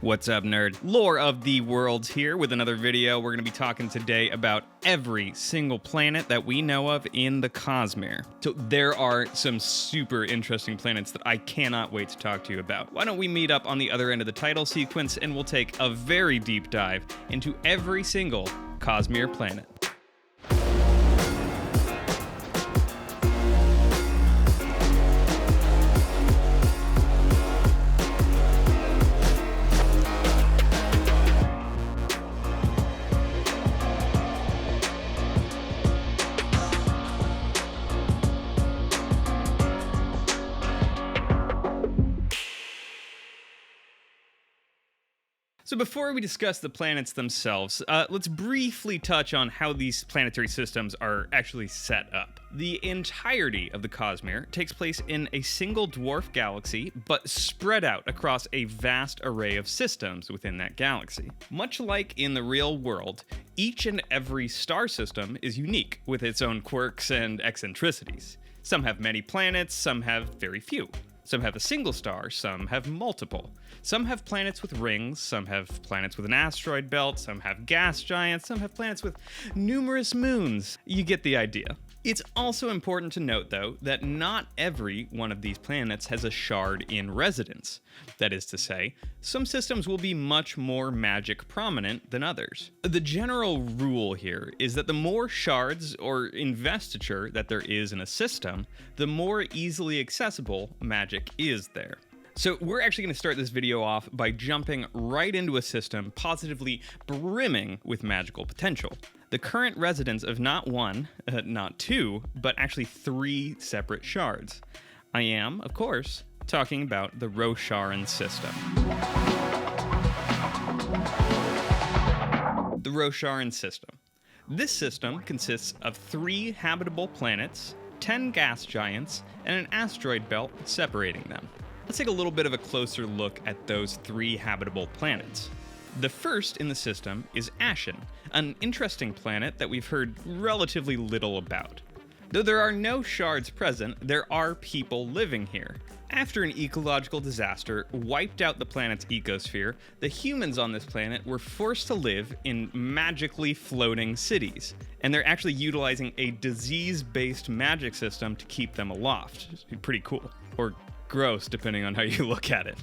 What's up, nerd? Lore of the Worlds here with another video. We're going to be talking today about every single planet that we know of in the Cosmere. So there are some super interesting planets that I cannot wait to talk to you about. Why don't we meet up on the other end of the title sequence and we'll take a very deep dive into every single Cosmere planet. So before we discuss the planets themselves, let's briefly touch on how these planetary systems are actually set up. The entirety of the Cosmere takes place in a single dwarf galaxy, but spread out across a vast array of systems within that galaxy. Much like in the real world, each and every star system is unique with its own quirks and eccentricities. Some have many planets, some have very few. Some have a single star, some have multiple. Some have planets with rings, some have planets with an asteroid belt, some have gas giants, some have planets with numerous moons. You get the idea. It's also important to note, though, that not every one of these planets has a shard in residence. That is to say, some systems will be much more magic prominent than others. The general rule here is that the more shards or investiture that there is in a system, the more easily accessible magic is there. So we're actually going to start this video off by jumping right into a system positively brimming with magical potential. The current residence of not one, not two, but actually three separate shards. I am, of course, talking about the Rosharan System. The Rosharan System. This system consists of 3 habitable planets, 10 gas giants, and an asteroid belt separating them. Let's take a little bit of a closer look at those 3 habitable planets. The first in the system is Ashen, an interesting planet that we've heard relatively little about. Though there are no shards present, there are people living here. After an ecological disaster wiped out the planet's ecosphere, the humans on this planet were forced to live in magically floating cities, and they're actually utilizing a disease-based magic system to keep them aloft. It's pretty cool. Or gross, depending on how you look at it.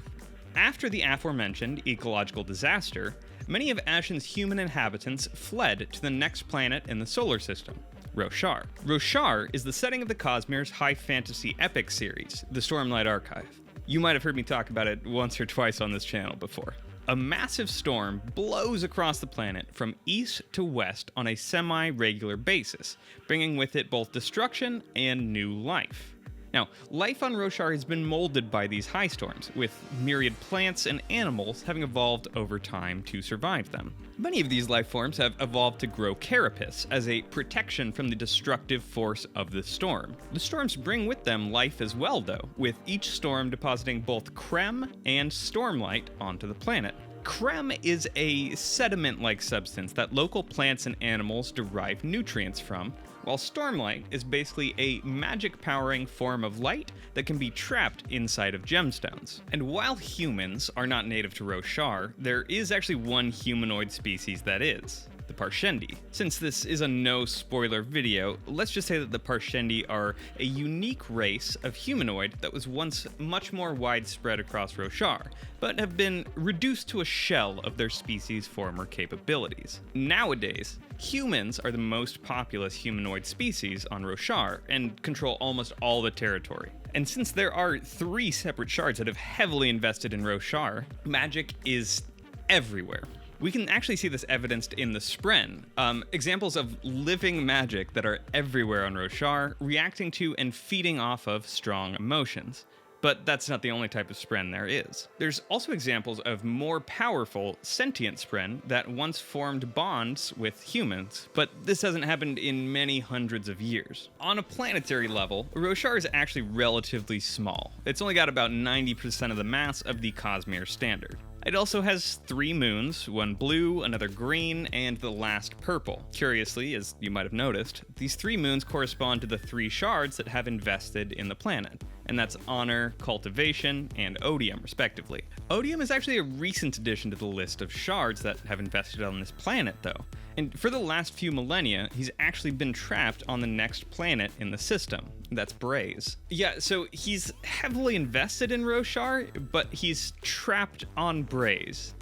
After the aforementioned ecological disaster, many of Ashen's human inhabitants fled to the next planet in the solar system, Roshar. Roshar is the setting of the Cosmere's high fantasy epic series, the Stormlight Archive. You might have heard me talk about it once or twice on this channel before. A massive storm blows across the planet from east to west on a semi-regular basis, bringing with it both destruction and new life. Now, life on Roshar has been molded by these high storms, with myriad plants and animals having evolved over time to survive them. Many of these life forms have evolved to grow carapace as a protection from the destructive force of the storm. The storms bring with them life as well, though, with each storm depositing both creme and stormlight onto the planet. Creme is a sediment-like substance that local plants and animals derive nutrients from, while stormlight is basically a magic-powering form of light that can be trapped inside of gemstones. And while humans are not native to Roshar, there is actually one humanoid species that is. The Parshendi. Since this is a no-spoiler video, let's just say that the Parshendi are a unique race of humanoid that was once much more widespread across Roshar, but have been reduced to a shell of their species' former capabilities. Nowadays, humans are the most populous humanoid species on Roshar and control almost all the territory. And since there are 3 separate shards that have heavily invested in Roshar, magic is everywhere. We can actually see this evidenced in the Spren, examples of living magic that are everywhere on Roshar, reacting to and feeding off of strong emotions. But that's not the only type of Spren there is. There's also examples of more powerful, sentient Spren that once formed bonds with humans, but this hasn't happened in many hundreds of years. On a planetary level, Roshar is actually relatively small. It's only got about 90% of the mass of the Cosmere standard. It also has 3 moons, one blue, another green, and the last purple. Curiously, as you might have noticed, these 3 moons correspond to the 3 shards that have invested in the planet. and that's honor, cultivation, and odium, respectively. Odium is actually a recent addition to the list of shards that have invested on this planet, though. And for the last few millennia, he's actually been trapped on the next planet in the system. That's Braze. Yeah, so he's heavily invested in Roshar, but he's trapped on Braze.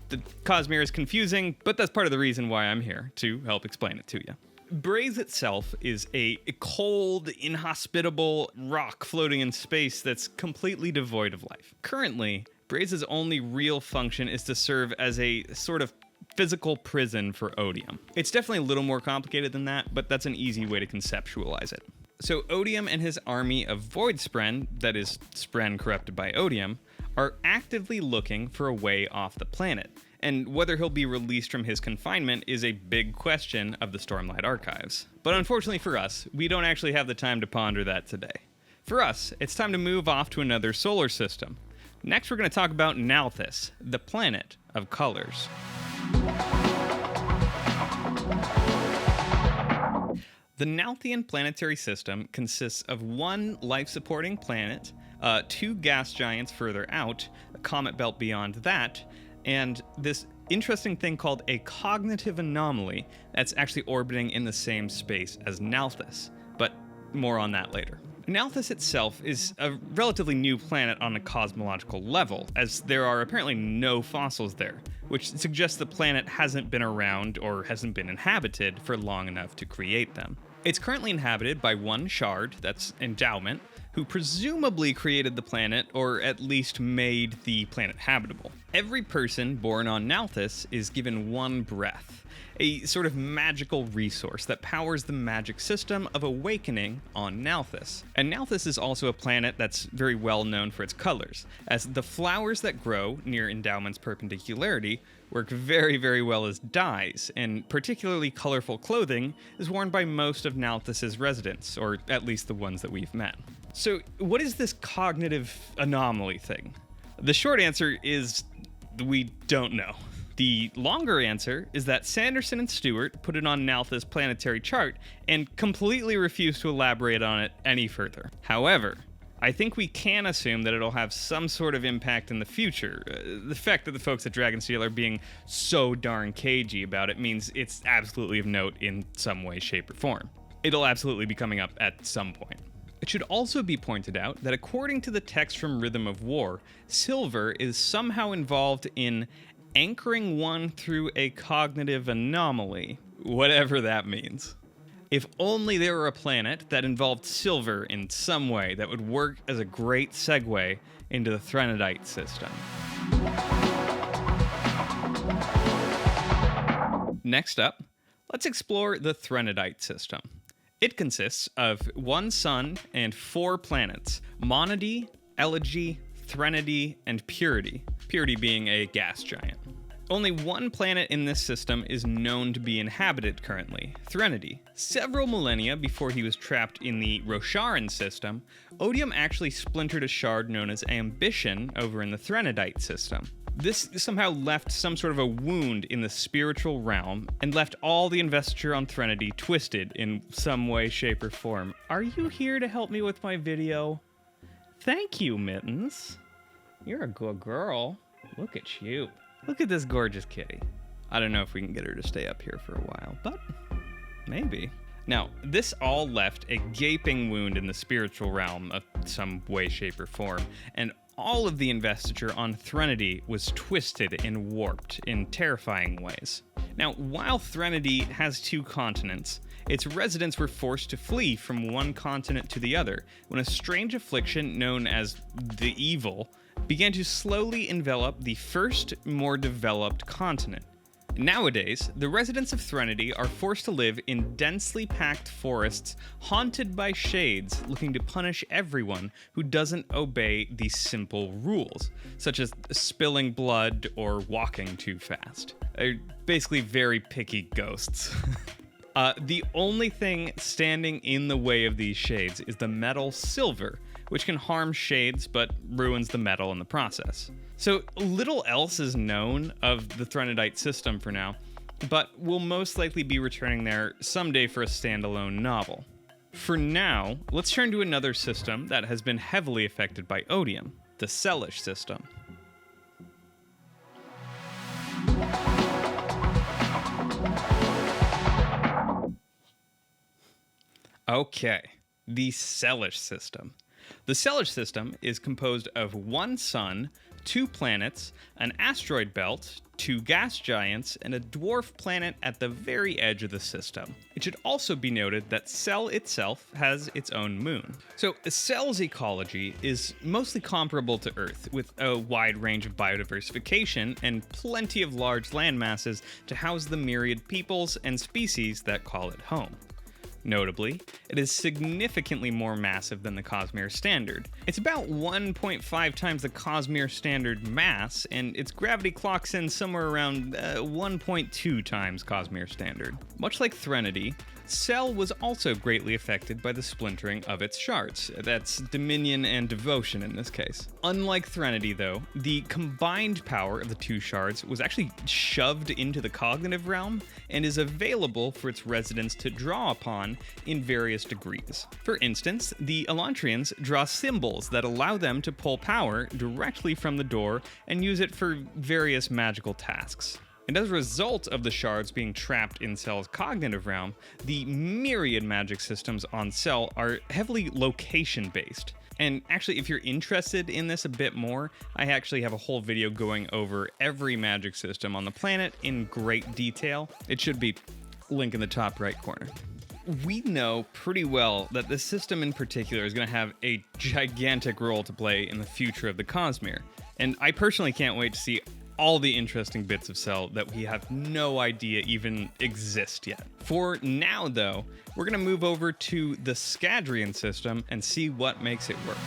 The Cosmere is confusing, but that's part of the reason why I'm here, to help explain it to you. Braze itself is a cold, inhospitable rock floating in space that's completely devoid of life. Currently, Braze's only real function is to serve as a sort of physical prison for Odium. It's definitely a little more complicated than that, but that's an easy way to conceptualize it. So Odium and his army of Void Spren, that is, Spren corrupted by Odium, are actively looking for a way off the planet, and whether he'll be released from his confinement is a big question of the Stormlight Archives. But unfortunately for us, we don't actually have the time to ponder that today. For us, it's time to move off to another solar system. Next, we're going to talk about Nalthis, the planet of colors. The Nalthian Planetary System consists of one life-supporting planet, 2 gas giants further out, a comet belt beyond that, and this interesting thing called a cognitive anomaly that's actually orbiting in the same space as Nalthis, but more on that later. Nalthis itself is a relatively new planet on a cosmological level, as there are apparently no fossils there, which suggests the planet hasn't been around or hasn't been inhabited for long enough to create them. It's currently inhabited by one shard, that's Endowment, who presumably created the planet, or at least made the planet habitable. Every person born on Nalthis is given one breath, a sort of magical resource that powers the magic system of awakening on Nalthis. And Nalthis is also a planet that's very well known for its colors, as the flowers that grow near Endowment's perpendicularity work very, very well as dyes, and particularly colorful clothing is worn by most of Nalthis's residents, or at least the ones that we've met. So, what is this cognitive anomaly thing? The short answer is we don't know. The longer answer is that Sanderson and Stewart put it on Nalthis' planetary chart and completely refused to elaborate on it any further. However, I think we can assume that it'll have some sort of impact in the future. The fact that the folks at Dragonsteel are being so darn cagey about it means it's absolutely of note in some way, shape, or form. It'll absolutely be coming up at some point. It should also be pointed out that according to the text from Rhythm of War, silver is somehow involved in anchoring one through a cognitive anomaly, whatever that means. If only there were a planet that involved silver in some way that would work as a great segue into the Threnodite System. Next up, let's explore the Threnodite System. It consists of one sun and 4 planets, Monody, Elegy, Threnody, and Purity, Purity being a gas giant. Only one planet in this system is known to be inhabited currently, Threnody. Several millennia before he was trapped in the Rosharan System, Odium actually splintered a shard known as Ambition over in the Threnodite System. This somehow left some sort of a wound in the spiritual realm and left all the investiture on Threnody twisted in some way, shape, or form. Are you here to help me with my video? Thank you, Mittens. You're a good girl. Look at you. Look at this gorgeous kitty. I don't know if we can get her to stay up here for a while, but maybe. Now, this all left a gaping wound in the spiritual realm of some way, shape, or form, and all of the investiture on Threnody was twisted and warped in terrifying ways. Now, while Threnody has 2 continents, its residents were forced to flee from one continent to the other when a strange affliction known as the Evil began to slowly envelop the first, more developed continent. Nowadays, the residents of Threnody are forced to live in densely packed forests haunted by shades looking to punish everyone who doesn't obey these simple rules, such as spilling blood or walking too fast. They're basically very picky ghosts. The only thing standing in the way of these shades is the metal silver, which can harm shades but ruins the metal in the process. So little else is known of the Threnodite System for now, but we'll most likely be returning there someday for a standalone novel. For now, let's turn to another system that has been heavily affected by odium, the Selish System. Okay, the Selish System. The Selish System is composed of one sun, 2 planets, an asteroid belt, 2 gas giants, and a dwarf planet at the very edge of the system. It should also be noted that Sel itself has its own moon. So Sel's ecology is mostly comparable to Earth, with a wide range of biodiversification and plenty of large land masses to house the myriad peoples and species that call it home. Notably, it is significantly more massive than the Cosmere Standard. It's about 1.5 times the Cosmere Standard mass, and its gravity clocks in somewhere around 1.2 times Cosmere Standard. Much like Threnody, Sel was also greatly affected by the splintering of its shards. That's Dominion and Devotion in this case. Unlike Threnody, though, the combined power of the 2 shards was actually shoved into the cognitive realm and is available for its residents to draw upon in various degrees. For instance, the Elantrians draw symbols that allow them to pull power directly from the door and use it for various magical tasks. And as a result of the shards being trapped in Sel's cognitive realm, the myriad magic systems on Sel are heavily location-based. And actually, if you're interested in this a bit more, I actually have a whole video going over every magic system on the planet in great detail. It should be link in the top right corner. We know pretty well that this system in particular is going to have a gigantic role to play in the future of the Cosmere. And I personally can't wait to see all the interesting bits of Sel that we have no idea even exist yet. For now, though, we're going to move over to the Scadrian System and see what makes it work.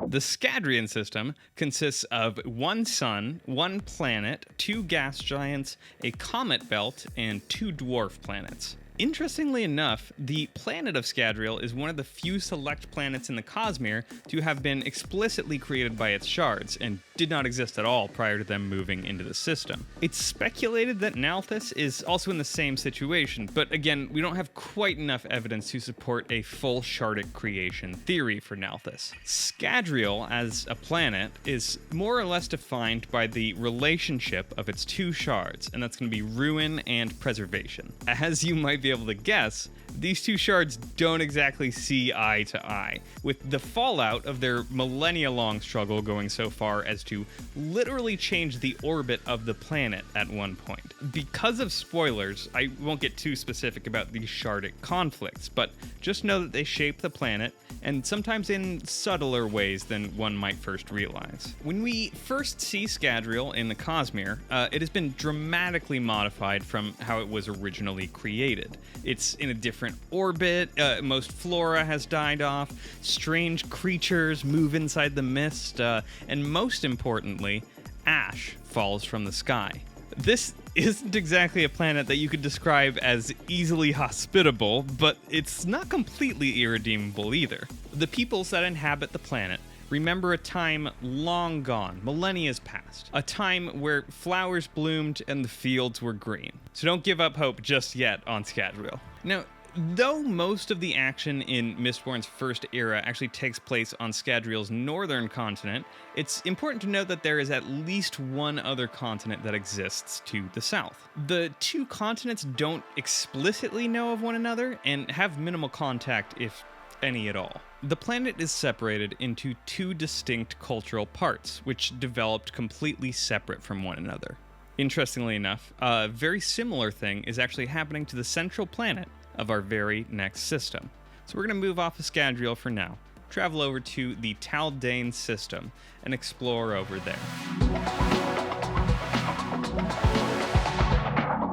The Scadrian System consists of one sun, one planet, 2 gas giants, a comet belt, and 2 dwarf planets. Interestingly enough, the planet of Scadrial is one of the few select planets in the Cosmere to have been explicitly created by its shards, and did not exist at all prior to them moving into the system. It's speculated that Nalthis is also in the same situation, but again, we don't have quite enough evidence to support a full shardic creation theory for Nalthis. Scadrial, as a planet, is more or less defined by the relationship of its 2 shards, and that's going to be ruin and preservation. As you might be able to guess, these 2 shards don't exactly see eye to eye, with the fallout of their millennia-long struggle going so far as to literally change the orbit of the planet at one point. Because of spoilers, I won't get too specific about these shardic conflicts, but just know that they shape the planet, and sometimes in subtler ways than one might first realize. When we first see Scadrial in the Cosmere, it has been dramatically modified from how it was originally created. It's in a different orbit, most flora has died off, strange creatures move inside the mist, and most importantly, ash falls from the sky. This isn't exactly a planet that you could describe as easily hospitable, but it's not completely irredeemable either. The peoples that inhabit the planet remember a time long gone, millennia past, a time where flowers bloomed and the fields were green. So don't give up hope just yet on Scadrial. Now, though most of the action in Mistborn's first era actually takes place on Scadrial's northern continent, it's important to note that there is at least one other continent that exists to the south. The 2 continents don't explicitly know of one another and have minimal contact, if any at all. The planet is separated into 2 distinct cultural parts, which developed completely separate from one another. Interestingly enough, a very similar thing is actually happening to the central planet of our very next system. So we're going to move off of Scadrial for now, travel over to the Taldain System, and explore over there.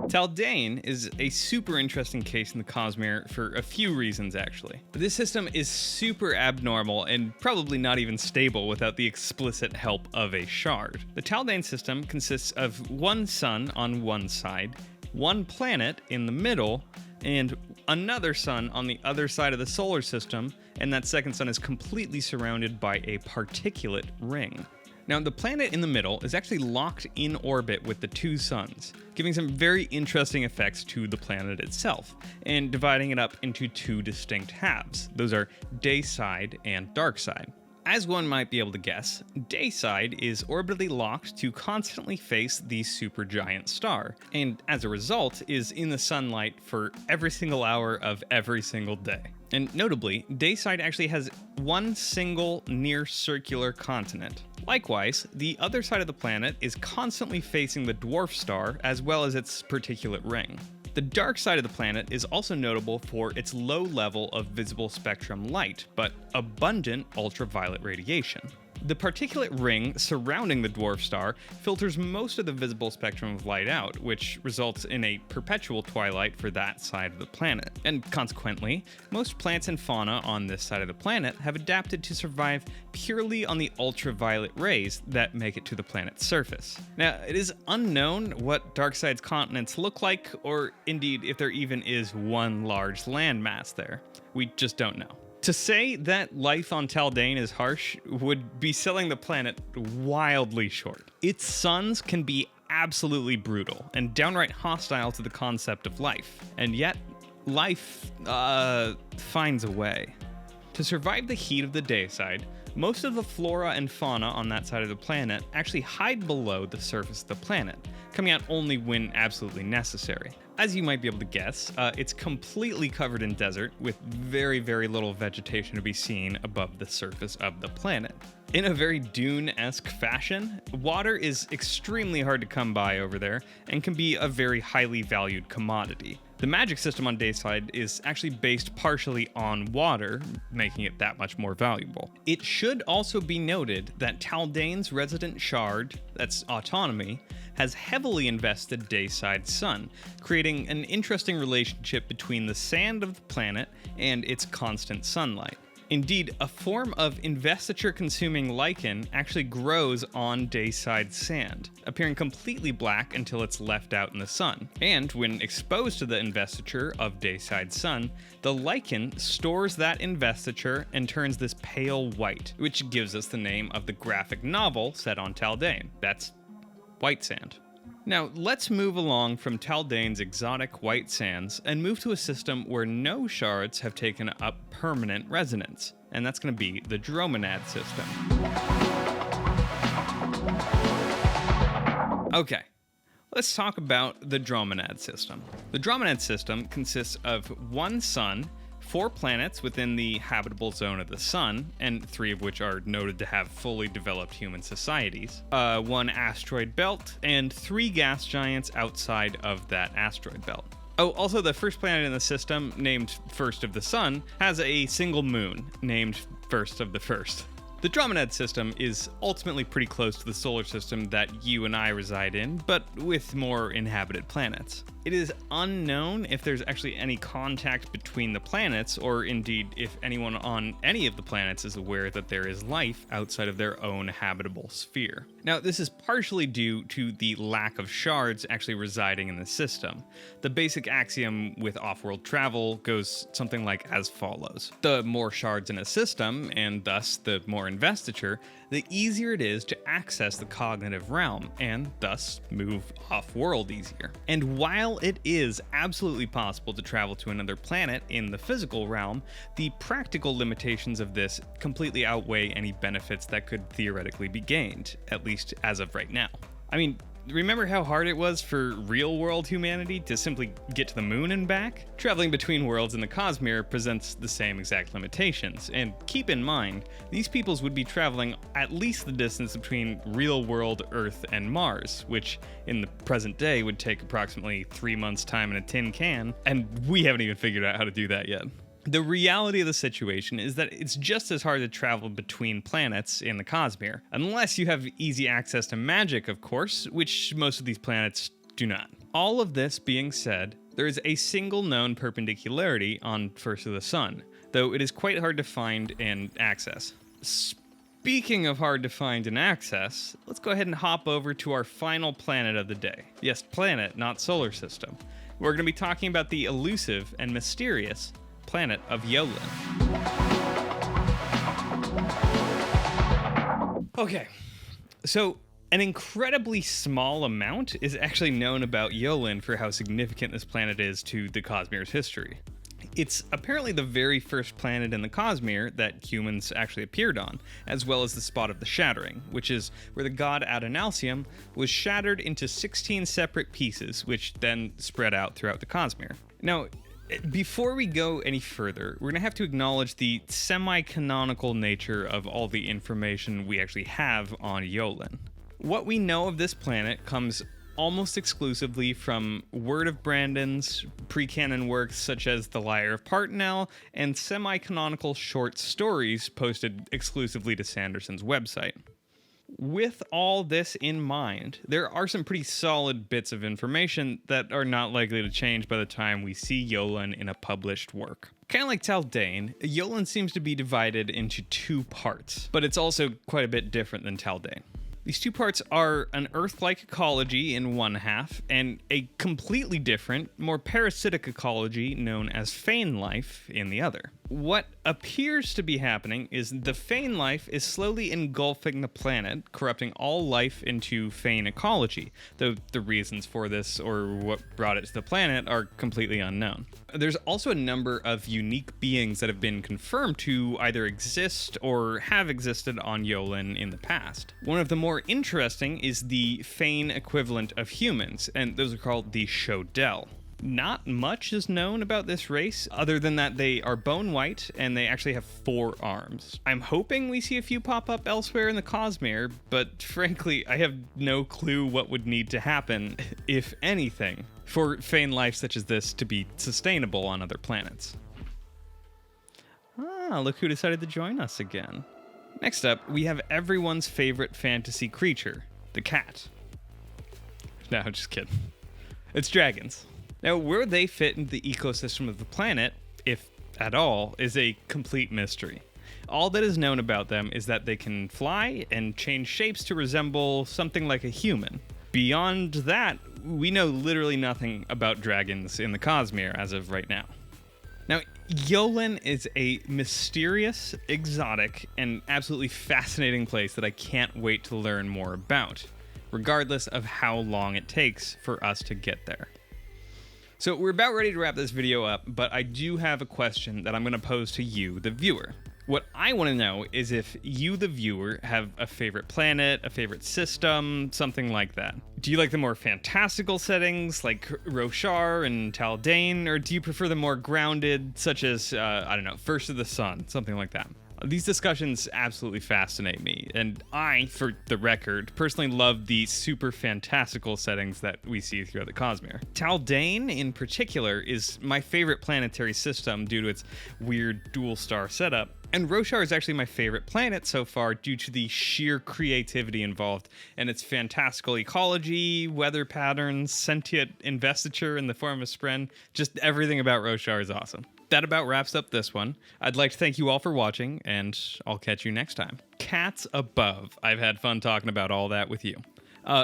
Taldain is a super interesting case in the Cosmere for a few reasons, actually. This system is super abnormal and probably not even stable without the explicit help of a shard. The Taldain System consists of one sun on one side, one planet in the middle, and another sun on the other side of the solar system, and that second sun is completely surrounded by a particulate ring. Now, the planet in the middle is actually locked in orbit with the two suns, giving some very interesting effects to the planet itself, and dividing it up into two distinct halves. Those are day side and dark side. As one might be able to guess, day side is orbitally locked to constantly face the supergiant star, and as a result is in the sunlight for every single hour of every single day. And notably, day side actually has one single near circular continent. Likewise, the other side of the planet is constantly facing the dwarf star as well as its particulate ring. The dark side of the planet is also notable for its low level of visible spectrum light, but abundant ultraviolet radiation. The particulate ring surrounding the dwarf star filters most of the visible spectrum of light out, which results in a perpetual twilight for that side of the planet. And consequently, most plants and fauna on this side of the planet have adapted to survive purely on the ultraviolet rays that make it to the planet's surface. Now, it is unknown what Darkside's continents look like, or indeed if there even is one large landmass there. We just don't know. To say that life on Taldain is harsh would be selling the planet wildly short. Its suns can be absolutely brutal and downright hostile to the concept of life, and yet life finds a way. To survive the heat of the day side, most of the flora and fauna on that side of the planet actually hide below the surface of the planet, coming out only when absolutely necessary. As you might be able to guess, it's completely covered in desert, with very, very little vegetation to be seen above the surface of the planet. In a very Dune-esque fashion, water is extremely hard to come by over there, and can be a very highly valued commodity. The magic system on Dayside is actually based partially on water, making it that much more valuable. It should also be noted that Taldain's resident shard, that's autonomy, has heavily invested Dayside's sun, creating an interesting relationship between the sand of the planet and its constant sunlight. Indeed, a form of investiture-consuming lichen actually grows on Dayside sand, appearing completely black until it's left out in the sun. And when exposed to the investiture of Dayside's sun, the lichen stores that investiture and turns this pale white, which gives us the name of the graphic novel set on Taldain. That's White Sand. Now, let's move along from Taldain's exotic white sands and move to a system where no shards have taken up permanent residence, and that's going to be the Drominad System. Okay, let's talk about the Drominad System. The Drominad System consists of one sun, 4 planets within the habitable zone of the sun, and 3 of which are noted to have fully developed human societies, 1 asteroid belt, and 3 gas giants outside of that asteroid belt. Oh, also the first planet in the system, named First of the Sun, has a single moon, named First of the First. The Drominad System is ultimately pretty close to the solar system that you and I reside in, but with more inhabited planets. It is unknown if there's actually any contact between the planets, or indeed if anyone on any of the planets is aware that there is life outside of their own habitable sphere. Now, this is partially due to the lack of shards actually residing in the system. The basic axiom with off-world travel goes something like as follows. The more shards in a system, and thus the more investiture, the easier it is to access the cognitive realm, and thus move off-world easier. And while it is absolutely possible to travel to another planet in the physical realm, the practical limitations of this completely outweigh any benefits that could theoretically be gained, at least as of right now. I mean, remember how hard it was for real-world humanity to simply get to the moon and back? Traveling between worlds in the Cosmere presents the same exact limitations, and keep in mind, these peoples would be traveling at least the distance between real-world Earth and Mars, which in the present day would take approximately 3 months' time in a tin can, and we haven't even figured out how to do that yet. The reality of the situation is that it's just as hard to travel between planets in the Cosmere, unless you have easy access to magic, of course, which most of these planets do not. All of this being said, there is a single known perpendicularity on First of the Sun, though it is quite hard to find and access. Speaking of hard to find and access, let's go ahead and hop over to our final planet of the day. Yes, planet, not solar system. We're going to be talking about the elusive and mysterious planet of Yolen. Okay, So, an incredibly small amount is actually known about Yolen for how significant this planet is to the Cosmere's history. It's apparently the very first planet in the Cosmere that humans actually appeared on, as well as the spot of the shattering, which is where the god Adonalsium was shattered into 16 separate pieces, which then spread out throughout the Cosmere. Now, before we go any further, we're going to have to acknowledge the semi-canonical nature of all the information we actually have on Yolen. What we know of this planet comes almost exclusively from Word of Brandon's, pre-canon works such as The Lyre of Partenell, and semi-canonical short stories posted exclusively to Sanderson's website. With all this in mind, there are some pretty solid bits of information that are not likely to change by the time we see Yolen in a published work. Kind of like Taldain, Yolen seems to be divided into two parts, but it's also quite a bit different than Taldain. These two parts are an Earth-like ecology in one half, and a completely different, more parasitic ecology known as Fane life in the other. What appears to be happening is the Fane life is slowly engulfing the planet, corrupting all life into Fane ecology, though the reasons for this or what brought it to the planet are completely unknown. There's also a number of unique beings that have been confirmed to either exist or have existed on Yolen in the past. One of the more interesting is the Fane equivalent of humans, and those are called the Shodel. Not much is known about this race, other than that they are bone white and they actually have 4 arms. I'm hoping we see a few pop up elsewhere in the Cosmere, but frankly, I have no clue what would need to happen, if anything, for Fane life such as this to be sustainable on other planets. Ah, look who decided to join us again. Next up, we have everyone's favorite fantasy creature, the cat. No, just kidding. It's dragons. Now, where they fit into the ecosystem of the planet, if at all, is a complete mystery. All that is known about them is that they can fly and change shapes to resemble something like a human. Beyond that, we know literally nothing about dragons in the Cosmere as of right now. Now, Yolen is a mysterious, exotic, and absolutely fascinating place that I can't wait to learn more about, regardless of how long it takes for us to get there. So we're about ready to wrap this video up, but I do have a question that I'm going to pose to you, the viewer. What I want to know is if you, the viewer, have a favorite planet, a favorite system, something like that. Do you like the more fantastical settings like Roshar and Taldain, or do you prefer the more grounded, such as, I don't know, First of the Sun, something like that? These discussions absolutely fascinate me, and I, for the record, personally love the super fantastical settings that we see throughout the Cosmere. Taldain, in particular, is my favorite planetary system due to its weird dual-star setup, and Roshar is actually my favorite planet so far due to the sheer creativity involved and its fantastical ecology, weather patterns, sentient investiture in the form of Spren. Just everything about Roshar is awesome. That about wraps up this one. I'd like to thank you all for watching, and I'll catch you next time. Cats above. I've had fun talking about all that with you.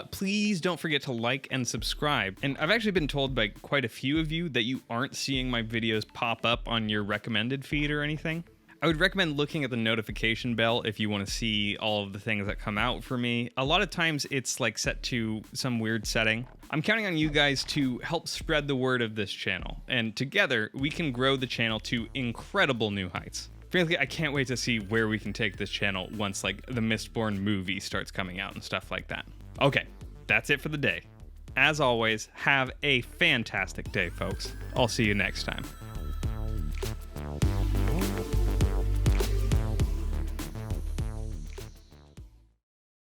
Please don't forget to like and subscribe. And I've actually been told by quite a few of you that you aren't seeing my videos pop up on your recommended feed or anything. I would recommend looking at the notification bell if you want to see all of the things that come out for me. A lot of times it's like set to some weird setting. I'm counting on you guys to help spread the word of this channel, and together we can grow the channel to incredible new heights. Frankly, I can't wait to see where we can take this channel once like the Mistborn movie starts coming out and stuff like that. Okay, that's it for the day. As always, have a fantastic day, folks. I'll see you next time.